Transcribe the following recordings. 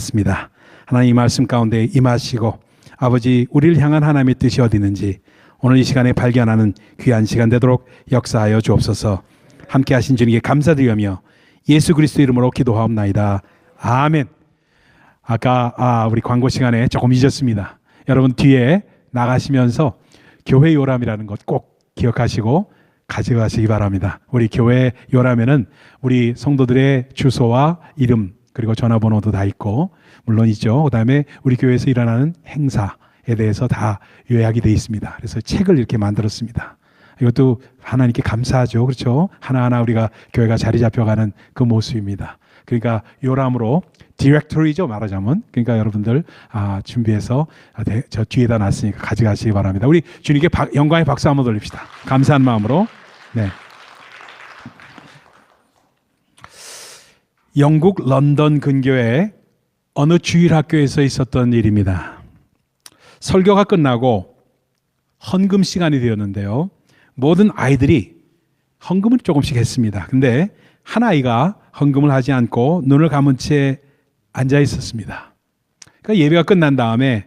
기도하겠습니다. 하나님, 이 말씀 가운데 임하시고 아버지, 우리를 향한 하나님의 뜻이 어디 있는지 오늘 이 시간에 발견하는 귀한 시간 되도록 역사하여 주옵소서. 함께 하신 주님께 감사드리며 예수 그리스도 이름으로 기도하옵나이다. 아멘. 아까 우리 광고 시간에 조금 잊었습니다. 여러분, 뒤에 나가시면서 교회 요람이라는 것 꼭 기억하시고 가져가시기 바랍니다. 우리 교회 요람에는 우리 성도들의 주소와 이름 그리고 전화번호도 다 있고 물론이죠. 그 다음에 우리 교회에서 일어나는 행사에 대해서 다 요약이 되어 있습니다. 그래서 책을 이렇게 만들었습니다. 이것도 하나님께 감사하죠. 그렇죠? 하나하나 우리가 교회가 자리 잡혀가는 그 모습입니다. 그러니까 요람으로 디렉토리죠, 말하자면. 그러니까 여러분들 준비해서 저 뒤에다 놨으니까 가져가시기 바랍니다. 우리 주님께 영광의 박수 한번 돌립시다. 감사한 마음으로. 네. 영국 런던 근교의 어느 주일학교에서 있었던 일입니다. 설교가 끝나고 헌금 시간이 되었는데요. 모든 아이들이 헌금을 조금씩 했습니다. 근데 한 아이가 헌금을 하지 않고 눈을 감은 채 앉아 있었습니다. 그러니까 예배가 끝난 다음에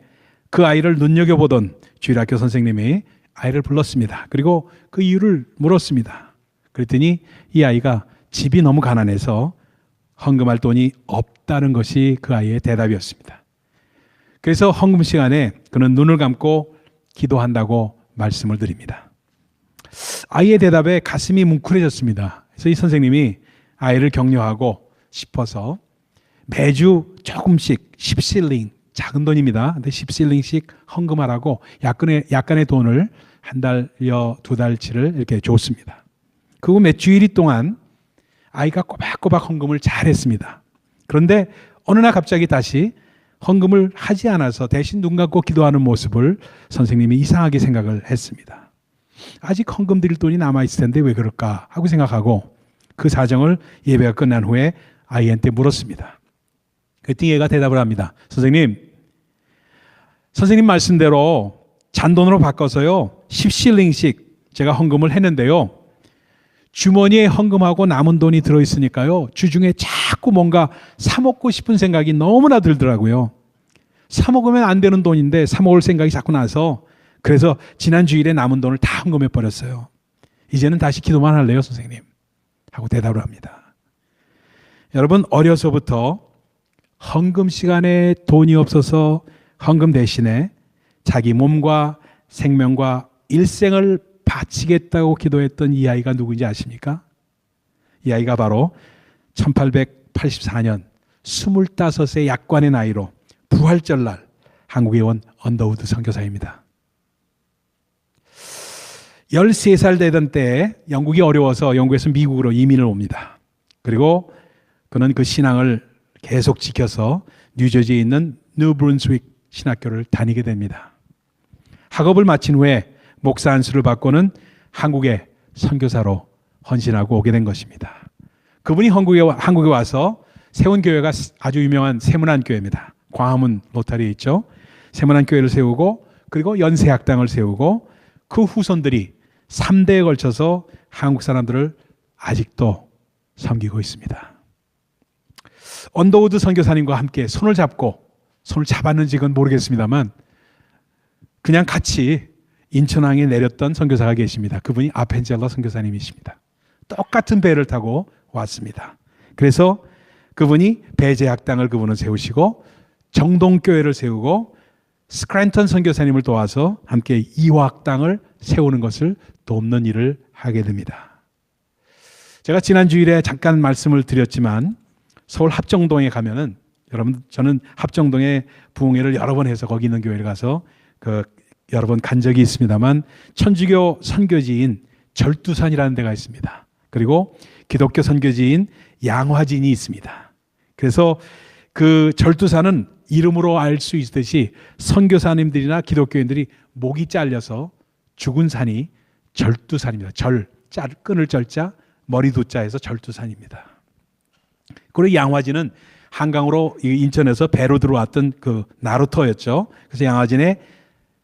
그 아이를 눈여겨보던 주일학교 선생님이 아이를 불렀습니다. 그리고 그 이유를 물었습니다. 그랬더니 이 아이가 집이 너무 가난해서 헌금할 돈이 없다는 것이 그 아이의 대답이었습니다. 그래서 헌금 시간에 그는 눈을 감고 기도한다고 말씀을 드립니다. 아이의 대답에 가슴이 뭉클해졌습니다. 그래서 이 선생님이 아이를 격려하고 싶어서 매주 조금씩 10실링, 작은 돈입니다. 근데 10실링씩 헌금하라고 약간의 돈을 한 달여 두 달치를 이렇게 줬습니다. 그후 몇 주일 동안 아이가 꼬박꼬박 헌금을 잘했습니다. 그런데 어느 날 갑자기 다시 헌금을 하지 않아서 대신 눈 감고 기도하는 모습을 선생님이 이상하게 생각을 했습니다. 아직 헌금 드릴 돈이 남아있을 텐데 왜 그럴까 하고 생각하고 그 사정을 예배가 끝난 후에 아이한테 물었습니다. 그랬더니 얘가 대답을 합니다. 선생님 말씀대로 잔돈으로 바꿔서요 10실링씩 제가 헌금을 했는데요, 주머니에 헌금하고 남은 돈이 들어있으니까요 주중에 자꾸 뭔가 사 먹고 싶은 생각이 너무나 들더라고요. 사 먹으면 안 되는 돈인데 사 먹을 생각이 자꾸 나서 그래서 지난 주일에 남은 돈을 다 헌금해 버렸어요. 이제는 다시 기도만 할래요 선생님 하고 대답을 합니다. 여러분, 어려서부터 헌금 시간에 돈이 없어서 헌금 대신에 자기 몸과 생명과 일생을 바치겠다고 기도했던 이 아이가 누구인지 아십니까? 이 아이가 바로 1884년 25의 약관의 나이로 부활절날 한국에 온 언더우드 선교사입니다. 13살 되던 때에 영국이 어려워서 영국에서 미국으로 이민을 옵니다. 그리고 그는 그 신앙을 계속 지켜서 뉴저지에 있는 뉴브룬스윅 신학교를 다니게 됩니다. 학업을 마친 후에 목사 안수를 받고는 한국의 선교사로 헌신하고 오게 된 것입니다. 그분이 한국에 와서 세운 교회가 아주 유명한 세문안교회입니다. 광화문 로타리에 있죠. 세문안교회를 세우고 그리고 연세학당을 세우고 그 후손들이 3대에 걸쳐서 한국 사람들을 아직도 섬기고 있습니다. 언더우드 선교사님과 함께 손을 잡았는지 그건 모르겠습니다만 그냥 같이 인천항에 내렸던 선교사가 계십니다. 그분이 아펜젤러 선교사님이십니다. 똑같은 배를 타고 왔습니다. 그래서 그분이 배제학당을 그분은 세우시고 정동교회를 세우고 스크랜턴 선교사님을 도와서 함께 이화학당을 세우는 것을 돕는 일을 하게 됩니다. 제가 지난 주일에 잠깐 말씀을 드렸지만 서울 합정동에 가면은 여러분, 저는 합정동에 부흥회를 여러 번 해서 거기 있는 교회를 가서 여러 번 간 적이 있습니다만 천주교 선교지인 절두산이라는 데가 있습니다. 그리고 기독교 선교지인 양화진이 있습니다. 그래서 그 절두산은 이름으로 알 수 있듯이 선교사님들이나 기독교인들이 목이 잘려서 죽은 산이 절두산입니다. 끊을 절자, 머리 두자에서 절두산입니다. 그리고 양화진은 한강으로 인천에서 배로 들어왔던 그 나루터였죠. 그래서 양화진에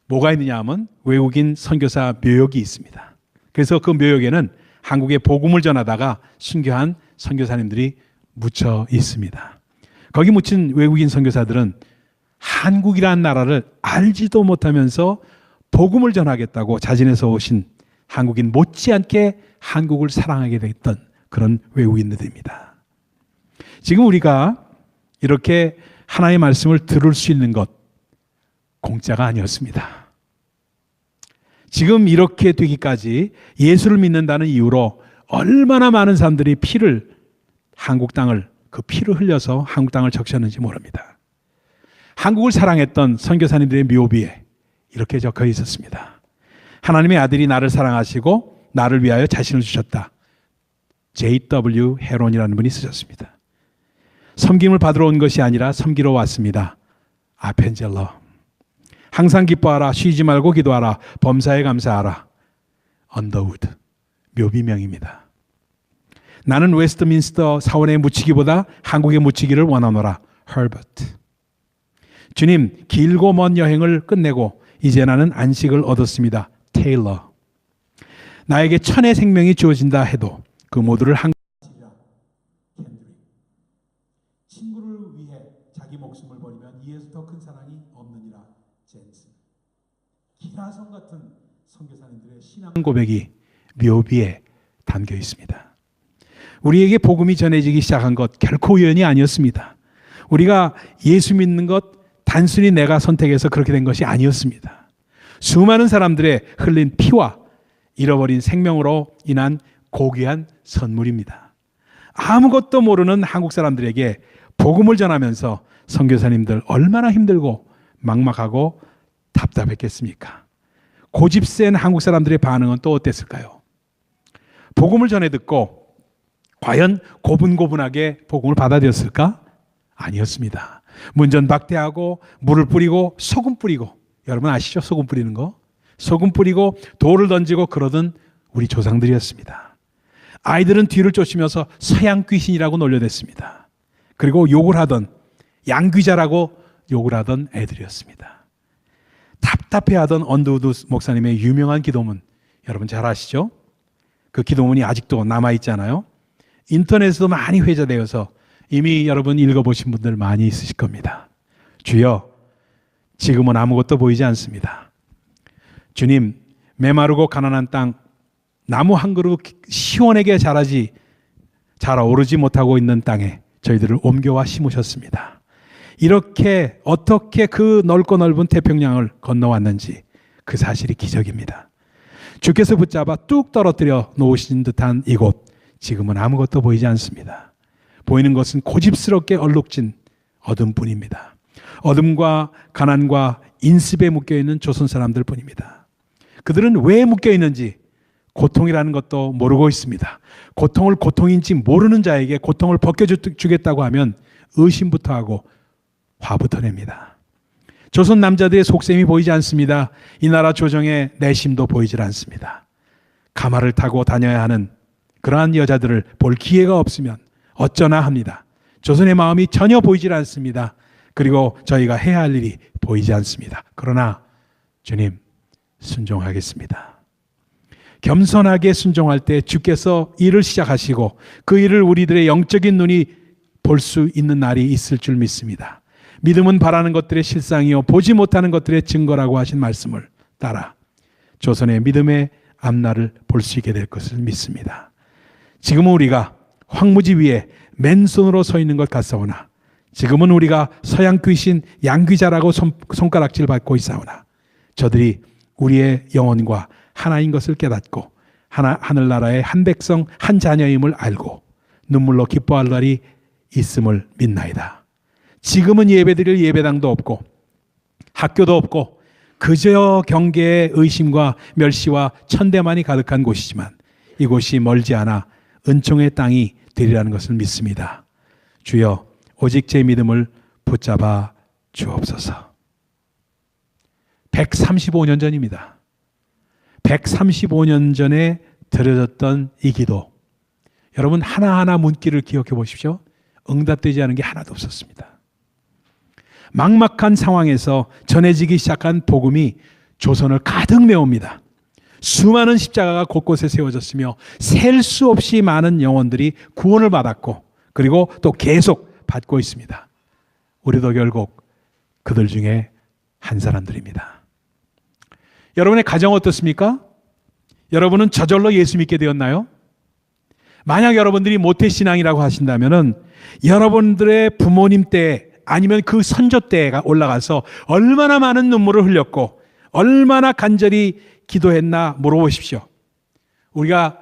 뭐가 있느냐 하면 외국인 선교사 묘역이 있습니다. 그래서 그 묘역에는 한국에 복음을 전하다가 순교한 선교사님들이 묻혀 있습니다. 거기 묻힌 외국인 선교사들은 한국이라는 나라를 알지도 못하면서 복음을 전하겠다고 자진해서 오신 한국인 못지않게 한국을 사랑하게 됐던 그런 외국인들입니다. 지금 우리가 이렇게 하나님의 말씀을 들을 수 있는 것 공짜가 아니었습니다. 지금 이렇게 되기까지 예수를 믿는다는 이유로 얼마나 많은 사람들이 한국 땅을 그 피를 흘려서 한국 땅을 적셨는지 모릅니다. 한국을 사랑했던 선교사님들의 묘비에 이렇게 적혀 있었습니다. 하나님의 아들이 나를 사랑하시고 나를 위하여 자신을 주셨다. J.W. 헤론이라는 분이 쓰셨습니다. 섬김을 받으러 온 것이 아니라 섬기러 왔습니다. 아펜젤러. 항상 기뻐하라. 쉬지 말고 기도하라. 범사에 감사하라. 언더우드. 묘비명입니다. 나는 웨스트민스터 사원의 묻히기보다 한국의 묻히기를 원하노라. 허버트. 주님, 길고 먼 여행을 끝내고 이제 나는 안식을 얻었습니다. 테일러. 나에게 천의 생명이 주어진다 해도 그 모두를 친구를 위해 자기 목숨을 버리면 이에서 더 큰 사랑이 없느니라. 젠슨. 기라성 같은 선교사님들의 신앙 고백이 묘비에 담겨 있습니다. 우리에게 복음이 전해지기 시작한 것 결코 우연이 아니었습니다. 우리가 예수 믿는 것 단순히 내가 선택해서 그렇게 된 것이 아니었습니다. 수많은 사람들의 흘린 피와 잃어버린 생명으로 인한 고귀한 선물입니다. 아무것도 모르는 한국 사람들에게 복음을 전하면서 선교사님들 얼마나 힘들고 막막하고 답답했겠습니까? 고집센 한국 사람들의 반응은 또 어땠을까요? 복음을 전해 듣고 과연 고분고분하게 복음을 받아들였을까? 아니었습니다. 문전박대하고 물을 뿌리고 소금 뿌리고, 여러분 아시죠? 소금 뿌리는 거. 소금 뿌리고 돌을 던지고 그러던 우리 조상들이었습니다. 아이들은 뒤를 쫓으면서 서양 귀신이라고 놀려댔습니다. 그리고 욕을 하던, 양귀자라고 욕을 하던 애들이었습니다. 답답해하던 언더우드 목사님의 유명한 기도문, 여러분 잘 아시죠? 그 기도문이 아직도 남아있잖아요. 인터넷에도 많이 회자되어서 이미 여러분 읽어보신 분들 많이 있으실 겁니다. 주여, 지금은 아무것도 보이지 않습니다. 주님, 메마르고 가난한 땅, 나무 한 그루 시원하게 자라오르지 못하고 있는 땅에 저희들을 옮겨와 심으셨습니다. 이렇게 어떻게 그 넓고 넓은 태평양을 건너왔는지 그 사실이 기적입니다. 주께서 붙잡아 뚝 떨어뜨려 놓으신 듯한 이곳, 지금은 아무것도 보이지 않습니다. 보이는 것은 고집스럽게 얼룩진 어둠뿐입니다. 어둠과 가난과 인습에 묶여있는 조선 사람들 뿐입니다. 그들은 왜 묶여있는지 고통이라는 것도 모르고 있습니다. 고통을 고통인지 모르는 자에게 고통을 벗겨주겠다고 하면 의심부터 하고 화부터 냅니다. 조선 남자들의 속셈이 보이지 않습니다. 이 나라 조정의 내심도 보이질 않습니다. 가마를 타고 다녀야 하는 그러한 여자들을 볼 기회가 없으면 어쩌나 합니다. 조선의 마음이 전혀 보이질 않습니다. 그리고 저희가 해야 할 일이 보이지 않습니다. 그러나 주님, 순종하겠습니다. 겸손하게 순종할 때 주께서 일을 시작하시고 그 일을 우리들의 영적인 눈이 볼 수 있는 날이 있을 줄 믿습니다. 믿음은 바라는 것들의 실상이요 보지 못하는 것들의 증거라고 하신 말씀을 따라 조선의 믿음의 앞날을 볼 수 있게 될 것을 믿습니다. 지금은 우리가 황무지 위에 맨손으로 서 있는 것 같사오나, 지금은 우리가 서양 귀신 양귀자라고 손가락질 받고 있사오나, 저들이 우리의 영혼과 하나인 것을 깨닫고 하늘나라의 한 백성 한 자녀임을 알고 눈물로 기뻐할 날이 있음을 믿나이다. 지금은 예배드릴 예배당도 없고 학교도 없고 그저 경계의 의심과 멸시와 천대만이 가득한 곳이지만 이곳이 멀지 않아 은총의 땅이 되리라는 것을 믿습니다. 주여, 오직 제 믿음을 붙잡아 주옵소서. 135년 전입니다. 135년 전에 드려졌던 이 기도, 여러분 하나하나 문기를 기억해 보십시오. 응답되지 않은 게 하나도 없었습니다. 막막한 상황에서 전해지기 시작한 복음이 조선을 가득 메웁니다. 수많은 십자가가 곳곳에 세워졌으며 셀 수 없이 많은 영혼들이 구원을 받았고 그리고 또 계속 받고 있습니다. 우리도 결국 그들 중에 한 사람들입니다. 여러분의 가정 어떻습니까? 여러분은 저절로 예수 믿게 되었나요? 만약 여러분들이 모태신앙이라고 하신다면 여러분들의 부모님 때 아니면 그 선조 때가 올라가서 얼마나 많은 눈물을 흘렸고 얼마나 간절히 기도했나 물어보십시오. 우리가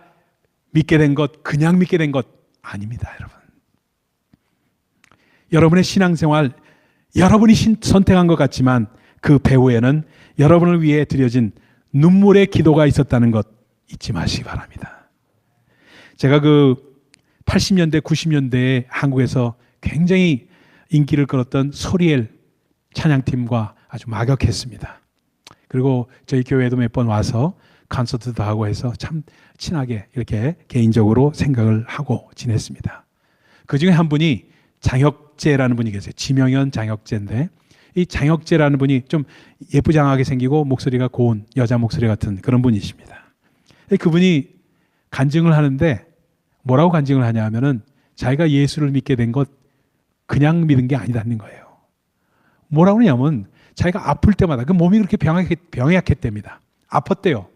믿게 된 것, 그냥 믿게 된 것 아닙니다, 여러분. 여러분의 신앙생활, 여러분이 선택한 것 같지만 그 배후에는 여러분을 위해 드려진 눈물의 기도가 있었다는 것 잊지 마시기 바랍니다. 제가 그 80년대, 90년대에 한국에서 굉장히 인기를 끌었던 소리엘 찬양팀과 아주 막역했습니다. 그리고 저희 교회에도 몇 번 와서 콘서트도 하고 해서 참 친하게 이렇게 개인적으로 생각을 하고 지냈습니다. 그 중에 한 분이 장혁재라는 분이 계세요. 지명현 장혁재인데 이 장혁재라는 분이 좀 예쁘장하게 생기고 목소리가 고운 여자 목소리 같은 그런 분이십니다. 그분이 간증을 하는데 뭐라고 간증을 하냐 하면은 자기가 예수를 믿게 된 것 그냥 믿은 게 아니다는 거예요. 뭐라고 하냐면 자기가 아플 때마다 그 몸이 그렇게 병약했답니다. 아팠대요.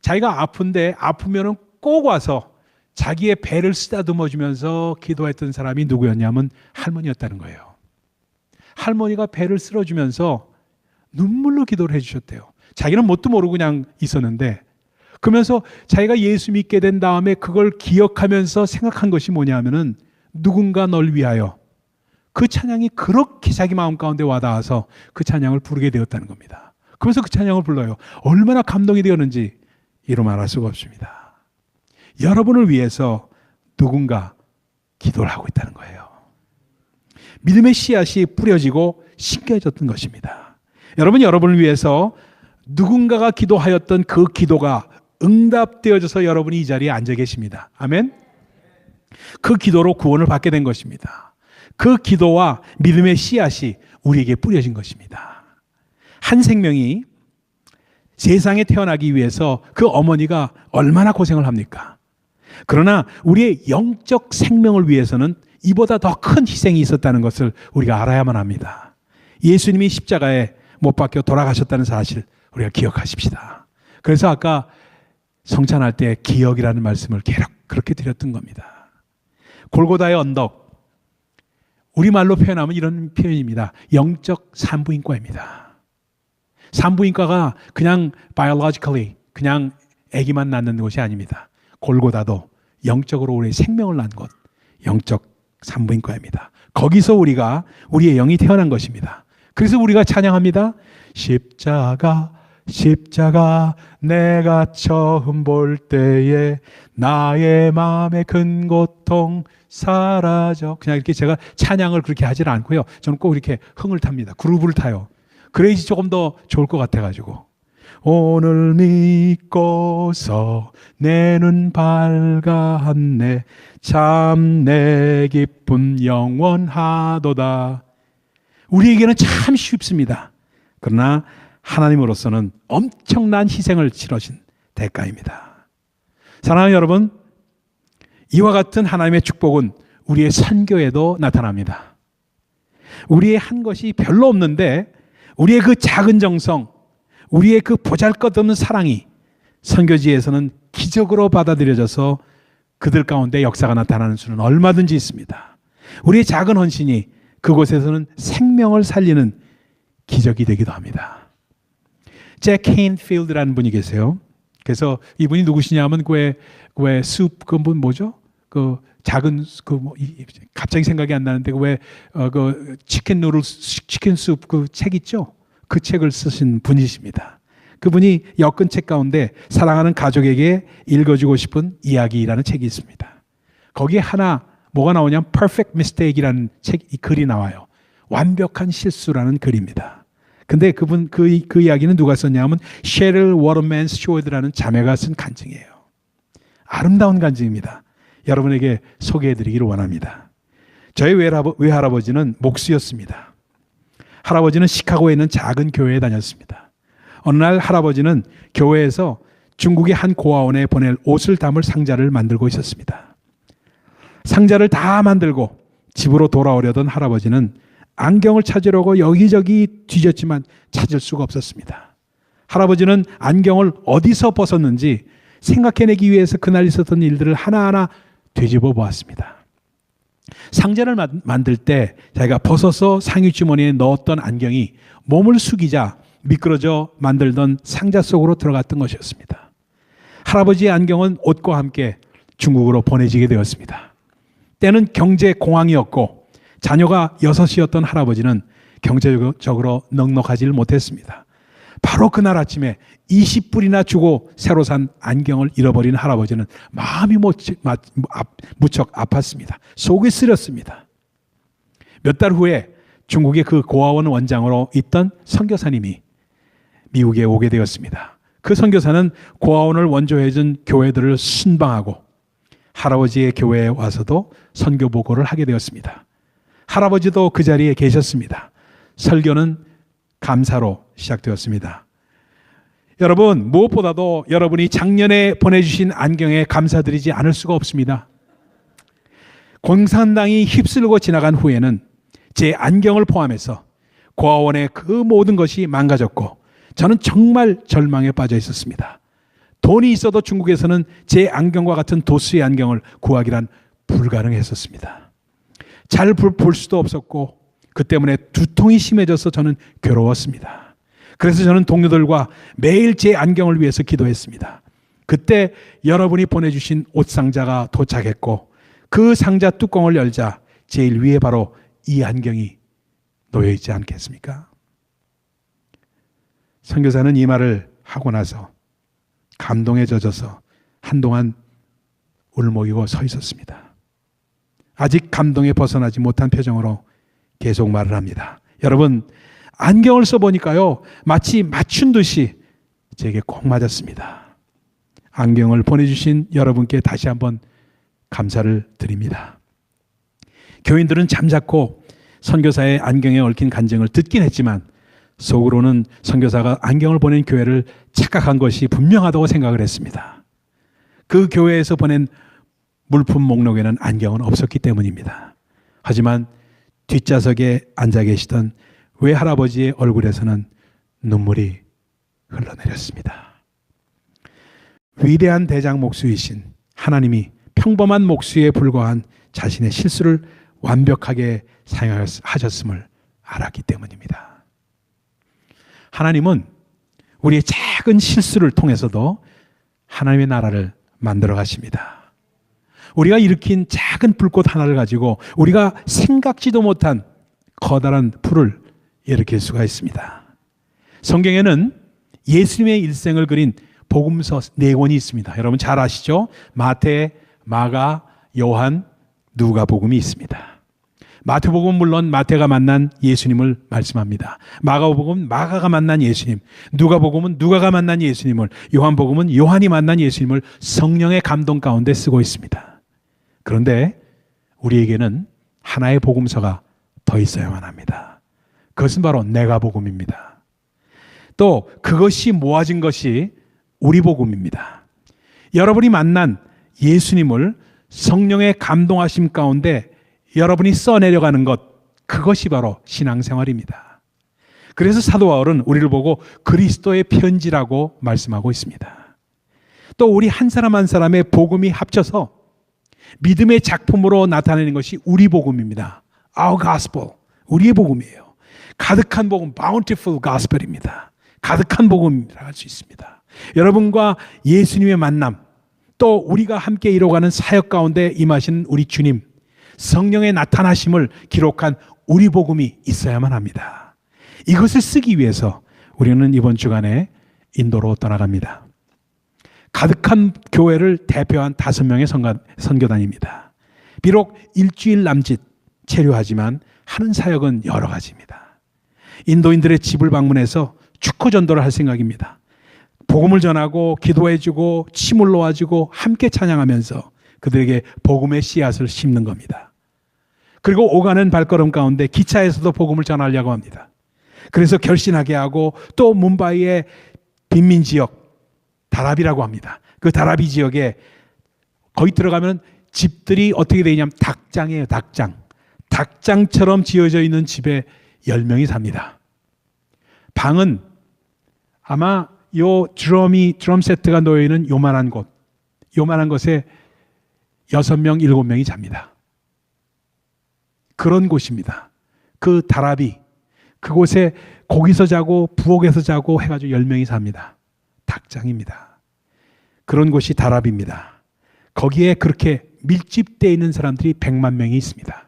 자기가 아픈데 아프면은 꼭 와서 자기의 배를 쓰다듬어 주면서 기도했던 사람이 누구였냐면 할머니였다는 거예요. 할머니가 배를 쓸어주면서 눈물로 기도를 해주셨대요. 자기는 뭣도 모르고 그냥 있었는데 그러면서 자기가 예수 믿게 된 다음에 그걸 기억하면서 생각한 것이 뭐냐 하면은 누군가 널 위하여 그 찬양이 그렇게 자기 마음 가운데 와닿아서 그 찬양을 부르게 되었다는 겁니다. 그래서 그 찬양을 불러요. 얼마나 감동이 되었는지 이루 말할 수가 없습니다. 여러분을 위해서 누군가 기도를 하고 있다는 거예요. 믿음의 씨앗이 뿌려지고 심겨졌던 것입니다. 여러분을 위해서 누군가가 기도하였던 그 기도가 응답되어져서 여러분이 이 자리에 앉아 계십니다. 아멘? 그 기도로 구원을 받게 된 것입니다. 그 기도와 믿음의 씨앗이 우리에게 뿌려진 것입니다. 한 생명이 세상에 태어나기 위해서 그 어머니가 얼마나 고생을 합니까? 그러나 우리의 영적 생명을 위해서는 이보다 더 큰 희생이 있었다는 것을 우리가 알아야만 합니다. 예수님이 십자가에 못 박혀 돌아가셨다는 사실 우리가 기억하십시다. 그래서 아까 성찬할 때 기억이라는 말씀을 계속 그렇게 드렸던 겁니다. 골고다의 언덕, 우리말로 표현하면 이런 표현입니다. 영적 산부인과입니다. 산부인과가 그냥 biologically 그냥 아기만 낳는 곳이 아닙니다. 골고다도 영적으로 우리의 생명을 낳은 곳, 영적 산부인과입니다. 거기서 우리의 영이 태어난 것입니다. 그래서 우리가 찬양합니다. 십자가 십자가 내가 처음 볼 때에 나의 마음의 큰 고통 사라져. 그냥 이렇게 제가 찬양을 그렇게 하질 않고요. 저는 꼭 이렇게 흥을 탑니다. 그루브를 타요. 그래야지 조금 더 좋을 것 같아가지고. 오늘 믿고서 내 눈 밝았네 참 내 기쁨 영원하도다. 우리에게는 참 쉽습니다. 그러나 하나님으로서는 엄청난 희생을 치러진 대가입니다. 사랑하는 여러분, 이와 같은 하나님의 축복은 우리의 선교에도 나타납니다. 우리의 한 것이 별로 없는데 우리의 그 작은 정성, 우리의 그 보잘것없는 사랑이 선교지에서는 기적으로 받아들여져서 그들 가운데 역사가 나타나는 수는 얼마든지 있습니다. 우리의 작은 헌신이 그곳에서는 생명을 살리는 기적이 되기도 합니다. 잭 헤인필드라는 분이 계세요. 그래서 이분이 누구시냐면 왜 숲 그분 뭐죠? 그 작은 갑자기 생각이 안 나는데 그 치킨 숲 그 책 있죠? 그 책을 쓰신 분이십니다. 그분이 엮은 책 가운데 사랑하는 가족에게 읽어주고 싶은 이야기라는 책이 있습니다. 거기에 하나 뭐가 나오냐면 Perfect Mistake이라는 이 글이 나와요. 완벽한 실수라는 글입니다. 근데 그 이야기는 누가 썼냐면 셰릴 워터맨 스튜어드라는 자매가 쓴 간증이에요. 아름다운 간증입니다. 여러분에게 소개해드리기를 원합니다. 저희 외할아버지는 목수였습니다. 할아버지는 시카고에 있는 작은 교회에 다녔습니다. 어느 날 할아버지는 교회에서 중국의 한 고아원에 보낼 옷을 담을 상자를 만들고 있었습니다. 상자를 다 만들고 집으로 돌아오려던 할아버지는 안경을 찾으려고 여기저기 뒤졌지만 찾을 수가 없었습니다. 할아버지는 안경을 어디서 벗었는지 생각해내기 위해서 그날 있었던 일들을 하나하나 되짚어 보았습니다. 상자를 만들 때 자기가 벗어서 상의 주머니에 넣었던 안경이 몸을 숙이자 미끄러져 만들던 상자 속으로 들어갔던 것이었습니다. 할아버지의 안경은 옷과 함께 중국으로 보내지게 되었습니다. 때는 경제 공황이었고 자녀가 6이었던 할아버지는 경제적으로 넉넉하지 못했습니다. 바로 그날 아침에 20불이나 주고 새로 산 안경을 잃어버린 할아버지는 마음이 무척 아팠습니다. 속이 쓰렸습니다. 몇 달 후에 중국의 그 고아원 원장으로 있던 선교사님이 미국에 오게 되었습니다. 그 선교사는 고아원을 원조해준 교회들을 순방하고 할아버지의 교회에 와서도 선교 보고를 하게 되었습니다. 할아버지도 그 자리에 계셨습니다. 설교는 감사로 시작되었습니다. 여러분, 무엇보다도 여러분이 작년에 보내주신 안경에 감사드리지 않을 수가 없습니다. 공산당이 휩쓸고 지나간 후에는 제 안경을 포함해서 고아원의 그 모든 것이 망가졌고 저는 정말 절망에 빠져 있었습니다. 돈이 있어도 중국에서는 제 안경과 같은 도수의 안경을 구하기란 불가능했었습니다. 잘 볼 수도 없었고 그 때문에 두통이 심해져서 저는 괴로웠습니다. 그래서 저는 동료들과 매일 제 안경을 위해서 기도했습니다. 그때 여러분이 보내주신 옷상자가 도착했고 그 상자 뚜껑을 열자 제일 위에 바로 이 안경이 놓여있지 않겠습니까? 선교사는 이 말을 하고 나서 감동에 젖어서 한동안 울먹이고 서 있었습니다. 아직 감동에 벗어나지 못한 표정으로 계속 말을 합니다. 여러분, 안경을 써보니까요, 마치 맞춘 듯이 제게 꼭 맞았습니다. 안경을 보내주신 여러분께 다시 한번 감사를 드립니다. 교인들은 잠자코 선교사의 안경에 얽힌 간증을 듣긴 했지만 속으로는 선교사가 안경을 보낸 교회를 착각한 것이 분명하다고 생각을 했습니다. 그 교회에서 보낸 물품 목록에는 안경은 없었기 때문입니다. 하지만 뒷좌석에 앉아 계시던 외할아버지의 얼굴에서는 눈물이 흘러내렸습니다. 위대한 대장 목수이신 하나님이 평범한 목수에 불과한 자신의 실수를 완벽하게 사용하셨음을 알았기 때문입니다. 하나님은 우리의 작은 실수를 통해서도 하나님의 나라를 만들어 가십니다. 우리가 일으킨 작은 불꽃 하나를 가지고 우리가 생각지도 못한 커다란 불을 일으킬 수가 있습니다. 성경에는 예수님의 일생을 그린 복음서 4권이 있습니다. 여러분 잘 아시죠? 마태, 마가, 요한, 누가복음이 있습니다. 마태복음은 물론 마태가 만난 예수님을 말씀합니다. 마가복음은 마가가 만난 예수님, 누가복음은 누가가 만난 예수님을, 요한복음은 요한이 만난 예수님을 성령의 감동 가운데 쓰고 있습니다. 그런데 우리에게는 하나의 복음서가 더 있어야만 합니다. 그것은 바로 내가복음입니다. 또 그것이 모아진 것이 우리 복음입니다. 여러분이 만난 예수님을 성령의 감동하심 가운데 여러분이 써내려가는 것, 그것이 바로 신앙생활입니다. 그래서 사도 바울은 우리를 보고 그리스도의 편지라고 말씀하고 있습니다. 또 우리 한 사람 한 사람의 복음이 합쳐서 믿음의 작품으로 나타내는 것이 우리 복음입니다. Our gospel, 우리의 복음이에요. 가득한 복음, bountiful gospel입니다. 가득한 복음이라 할 수 있습니다. 여러분과 예수님의 만남, 또 우리가 함께 이뤄가는 사역 가운데 임하신 우리 주님, 성령의 나타나심을 기록한 우리 복음이 있어야만 합니다. 이것을 쓰기 위해서 우리는 이번 주간에 인도로 떠나갑니다. 가득한 교회를 대표한 5명의 선교단입니다. 비록 일주일 남짓 체류하지만 하는 사역은 여러 가지입니다. 인도인들의 집을 방문해서 축구 전도를 할 생각입니다. 복음을 전하고 기도해주고 침을 놓아주고 함께 찬양하면서 그들에게 복음의 씨앗을 심는 겁니다. 그리고 오가는 발걸음 가운데 기차에서도 복음을 전하려고 합니다. 그래서 결신하게 하고 또 뭄바이의 빈민 지역 다라비라고 합니다. 그 다라비 지역에 거기 들어가면 집들이 어떻게 되냐면 닭장이에요. 닭장. 닭장처럼 지어져 있는 집에 10명이 삽니다. 방은 아마 요 드럼 세트가 놓여있는 요만한 곳에 6명, 7명이 잡니다. 그런 곳입니다. 그 다라비, 그곳에 거기서 자고 부엌에서 자고 해가지고 10명이 삽니다. 닭장입니다. 그런 곳이 다라비입니다. 거기에 그렇게 밀집되어 있는 사람들이 100만 명이 있습니다.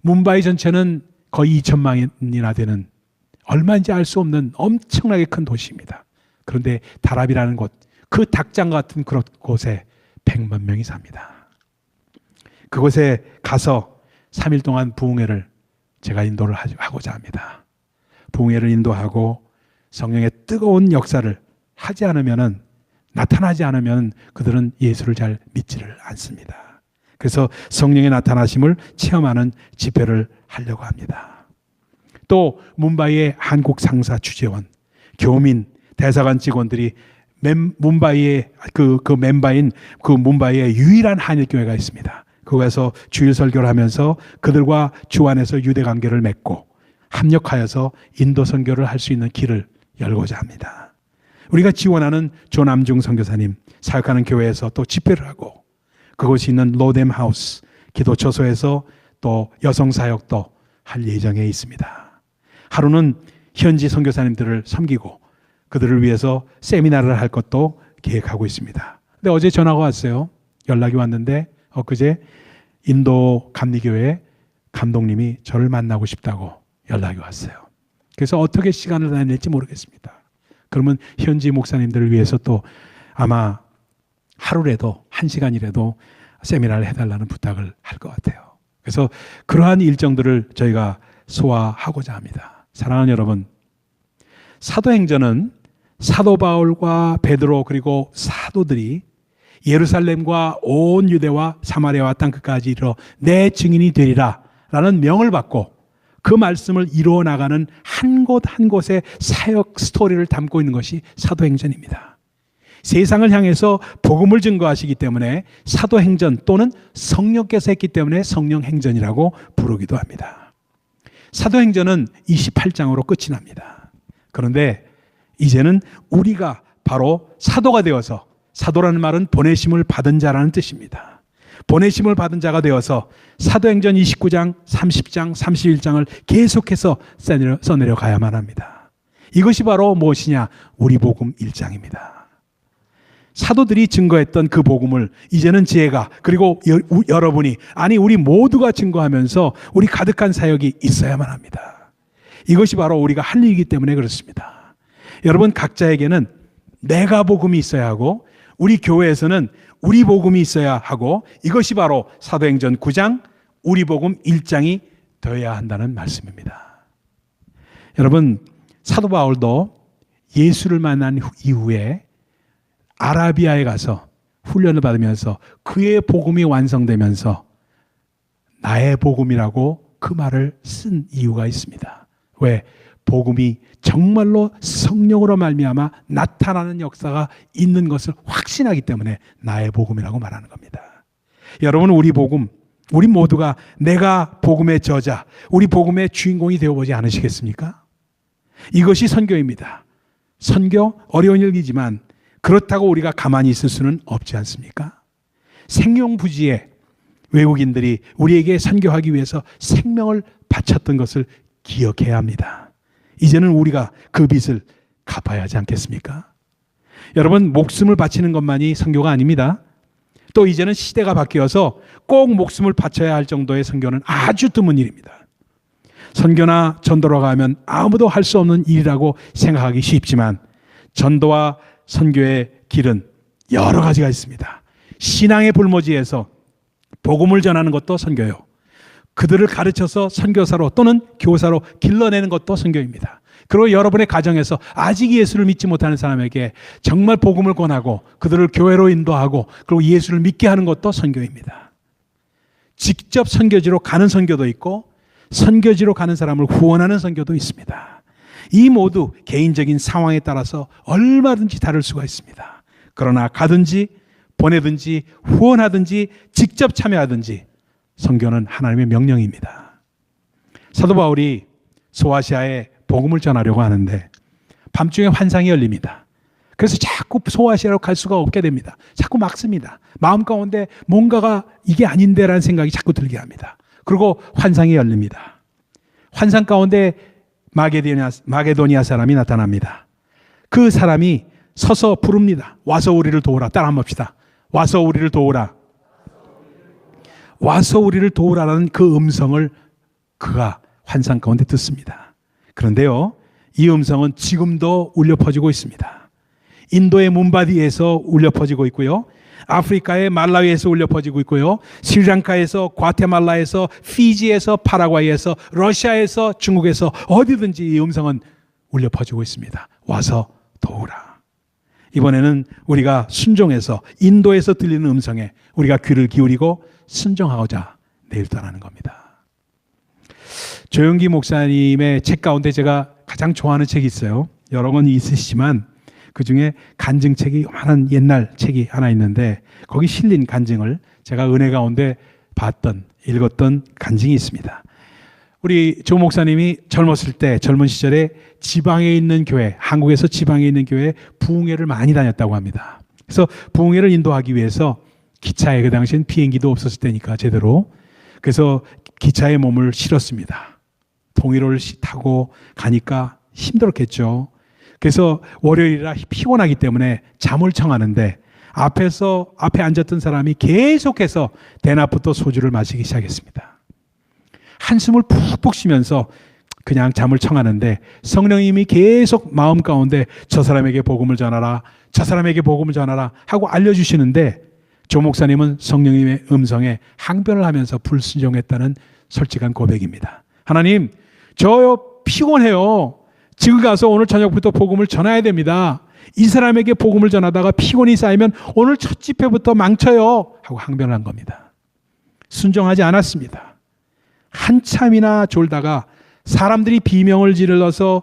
뭄바이 전체는 거의 2천만이나 되는 얼마인지 알 수 없는 엄청나게 큰 도시입니다. 그런데 다라비라는 곳, 그 닭장 같은 그런 곳에 100만 명이 삽니다. 그곳에 가서 3일 동안 부흥회를 제가 인도를 하고자 합니다. 부흥회를 인도하고 성령의 뜨거운 역사를 하지 않으면은, 나타나지 않으면 그들은 예수를 잘 믿지를 않습니다. 그래서 성령의 나타나심을 체험하는 집회를 하려고 합니다. 또 뭄바이의 한국 상사 주재원, 교민, 대사관 직원들이 뭄바이의 그 멤버인 그 뭄바이의 유일한 한일교회가 있습니다. 거기서 주일 설교를 하면서 그들과 주 안에서 유대 관계를 맺고 합력하여서 인도 선교를 할 수 있는 길을 열고자 합니다. 우리가 지원하는 조남중 선교사님 사역하는 교회에서 또 집회를 하고, 그곳이 있는 로뎀 하우스 기도처소에서 또 여성 사역도 할 예정에 있습니다. 하루는 현지 선교사님들을 섬기고 그들을 위해서 세미나를 할 것도 계획하고 있습니다. 근데 어제 전화가 왔어요. 연락이 왔는데 엊그제 인도 감리교회 감독님이 저를 만나고 싶다고 연락이 왔어요. 그래서 어떻게 시간을 내낼지 모르겠습니다. 그러면 현지 목사님들을 위해서 또 아마 하루라도 1시간이라도 세미나를 해달라는 부탁을 할 것 같아요. 그래서 그러한 일정들을 저희가 소화하고자 합니다. 사랑하는 여러분, 사도행전은 사도 바울과 베드로 그리고 사도들이 예루살렘과 온 유대와 사마리아와 땅 끝까지 이르러 내 증인이 되리라 라는 명을 받고 그 말씀을 이루어 나가는 한 곳 한 곳의 사역 스토리를 담고 있는 것이 사도행전입니다. 세상을 향해서 복음을 증거하시기 때문에 사도행전 또는 성령께서 했기 때문에 성령행전이라고 부르기도 합니다. 사도행전은 28장으로 끝이 납니다. 그런데 이제는 우리가 바로 사도가 되어서, 사도라는 말은 보내심을 받은 자라는 뜻입니다. 보내심을 받은 자가 되어서 사도행전 29장, 30장, 31장을 계속해서 써내려 가야만 합니다. 이것이 바로 무엇이냐? 우리 복음 1장입니다. 사도들이 증거했던 그 복음을 이제는 제가, 그리고 여러분이, 아니 우리 모두가 증거하면서 우리 가득한 사역이 있어야만 합니다. 이것이 바로 우리가 할 일이기 때문에 그렇습니다. 여러분 각자에게는 내가 복음이 있어야 하고 우리 교회에서는 우리 복음이 있어야 하고, 이것이 바로 사도행전 9장 우리 복음 1장이 되어야 한다는 말씀입니다. 여러분, 사도 바울도 예수를 만난 이후에 아라비아에 가서 훈련을 받으면서 그의 복음이 완성되면서 나의 복음이라고 그 말을 쓴 이유가 있습니다. 왜? 복음이 정말로 성령으로 말미암아 나타나는 역사가 있는 것을 확신하기 때문에 나의 복음이라고 말하는 겁니다. 여러분, 우리 복음, 우리 모두가 내가 복음의 저자, 우리 복음의 주인공이 되어보지 않으시겠습니까? 이것이 선교입니다. 선교 어려운 일이지만 그렇다고 우리가 가만히 있을 수는 없지 않습니까? 생용부지에 외국인들이 우리에게 선교하기 위해서 생명을 바쳤던 것을 기억해야 합니다. 이제는 우리가 그 빚을 갚아야 하지 않겠습니까? 여러분, 목숨을 바치는 것만이 선교가 아닙니다. 또 이제는 시대가 바뀌어서 꼭 목숨을 바쳐야 할 정도의 선교는 아주 드문 일입니다. 선교나 전도라고 하면 아무도 할 수 없는 일이라고 생각하기 쉽지만 전도와 선교의 길은 여러 가지가 있습니다. 신앙의 불모지에서 복음을 전하는 것도 선교요. 그들을 가르쳐서 선교사로 또는 교사로 길러내는 것도 선교입니다. 그리고 여러분의 가정에서 아직 예수를 믿지 못하는 사람에게 정말 복음을 권하고 그들을 교회로 인도하고 그리고 예수를 믿게 하는 것도 선교입니다. 직접 선교지로 가는 선교도 있고 선교지로 가는 사람을 후원하는 선교도 있습니다. 이 모두 개인적인 상황에 따라서 얼마든지 다를 수가 있습니다. 그러나 가든지 보내든지 후원하든지 직접 참여하든지 선교는 하나님의 명령입니다. 사도 바울이 소아시아에 복음을 전하려고 하는데 밤중에 환상이 열립니다. 그래서 자꾸 소아시아로 갈 수가 없게 됩니다. 자꾸 막습니다. 마음 가운데 뭔가가 이게 아닌데라는 생각이 자꾸 들게 합니다. 그리고 환상이 열립니다. 환상 가운데 마게도니아 사람이 나타납니다. 그 사람이 서서 부릅니다. 와서 우리를 도우라. 따라 한번 봅시다. 와서 우리를 도우라. 와서 우리를 도우라는 그 음성을 그가 환상 가운데 듣습니다. 그런데요, 이 음성은 지금도 울려 퍼지고 있습니다. 인도의 문바디에서 울려 퍼지고 있고요. 아프리카의 말라위에서 울려 퍼지고 있고요. 스리랑카에서, 과테말라에서, 피지에서, 파라과이에서, 러시아에서, 중국에서 어디든지 이 음성은 울려 퍼지고 있습니다. 와서 도우라. 이번에는 우리가 순종해서 인도에서 들리는 음성에 우리가 귀를 기울이고 순종하고자 내일 떠나는 겁니다. 조영기 목사님의 책 가운데 제가 가장 좋아하는 책이 있어요. 여러 권 있으시지만 그 중에 간증책이 많은 옛날 책이 하나 있는데 거기 실린 간증을 제가 은혜 가운데 봤던, 읽었던 간증이 있습니다. 우리 조 목사님이 젊었을 때, 젊은 시절에 지방에 있는 교회, 한국에서 지방에 있는 교회에 부흥회를 많이 다녔다고 합니다. 그래서 부흥회를 인도하기 위해서 기차에, 그 당시엔 비행기도 없었을 때니까 제대로, 그래서 기차에 몸을 실었습니다. 통일호를 타고 가니까 힘들었겠죠. 그래서 월요일이라 피곤하기 때문에 잠을 청하는데 앞에 앉았던 사람이 계속해서 대낮부터 소주를 마시기 시작했습니다. 한숨을 푹푹 쉬면서 그냥 잠을 청하는데 성령님이 계속 마음 가운데 저 사람에게 복음을 전하라, 저 사람에게 복음을 전하라 하고 알려주시는데 조 목사님은 성령님의 음성에 항변을 하면서 불순종했다는 솔직한 고백입니다. 하나님, 저요 피곤해요. 지금 가서 오늘 저녁부터 복음을 전해야 됩니다. 이 사람에게 복음을 전하다가 피곤이 쌓이면 오늘 첫 집회부터 망쳐요 하고 항변을 한 겁니다. 순종하지 않았습니다. 한참이나 졸다가 사람들이 비명을 지르러서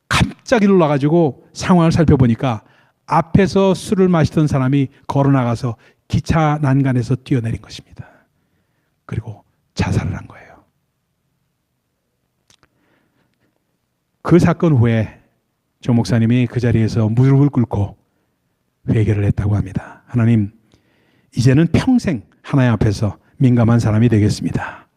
깜짝 일어나가지고 상황을 살펴보니까 앞에서 술을 마시던 사람이 걸어나가서 기차 난간에서 뛰어내린 것입니다. 그리고 자살을 한 거예요. 그 사건 후에 조 목사님이 그 자리에서 무릎을 꿇고 회개를 했다고 합니다. 하나님, 이제는 평생 하나님 앞에서 민감한 사람이 되겠습니다.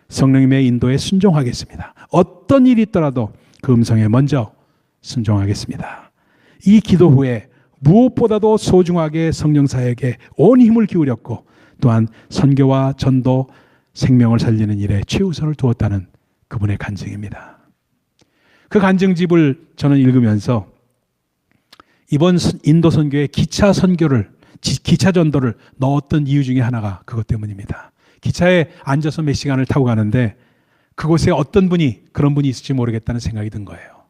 성령님의 인도에 순종하겠습니다. 어떤 일이 있더라도 그 음성에 먼저 순종하겠습니다. 이 기도 후에 무엇보다도 소중하게 성령사에게 온 힘을 기울였고 또한 선교와 전도, 생명을 살리는 일에 최우선을 두었다는 그분의 간증입니다. 그 간증집을 저는 읽으면서 이번 인도 선교의 기차 선교를, 기차 전도를 넣었던 이유 중에 하나가 그것 때문입니다. 기차에 앉아서 몇 시간을 타고 가는데 그곳에 어떤 분이, 그런 분이 있을지 모르겠다는 생각이 든 거예요.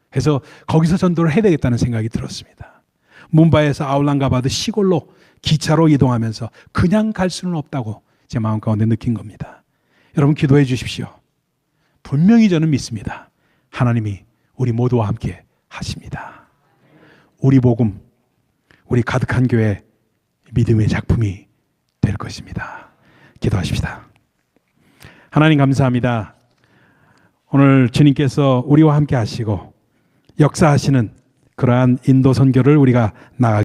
그래서 거기서 전도를 해야 되겠다는 생각이 들었습니다. 뭄바이에서 아울랑가바드 시골로 기차로 이동하면서 그냥 갈 수는 없다고 제 마음 가운데 느낀 겁니다. 여러분 기도해 주십시오. 분명히 저는 믿습니다. 하나님이 우리 모두와 함께 하십니다. 우리 복음, 우리 가득한 교회 믿음의 작품이 될 것입니다. 기도하십시다. 하나님 감사합니다. 오늘 주님께서 우리와 함께 하시고 역사하시는 그러한 인도 선교를 우리가 나아가게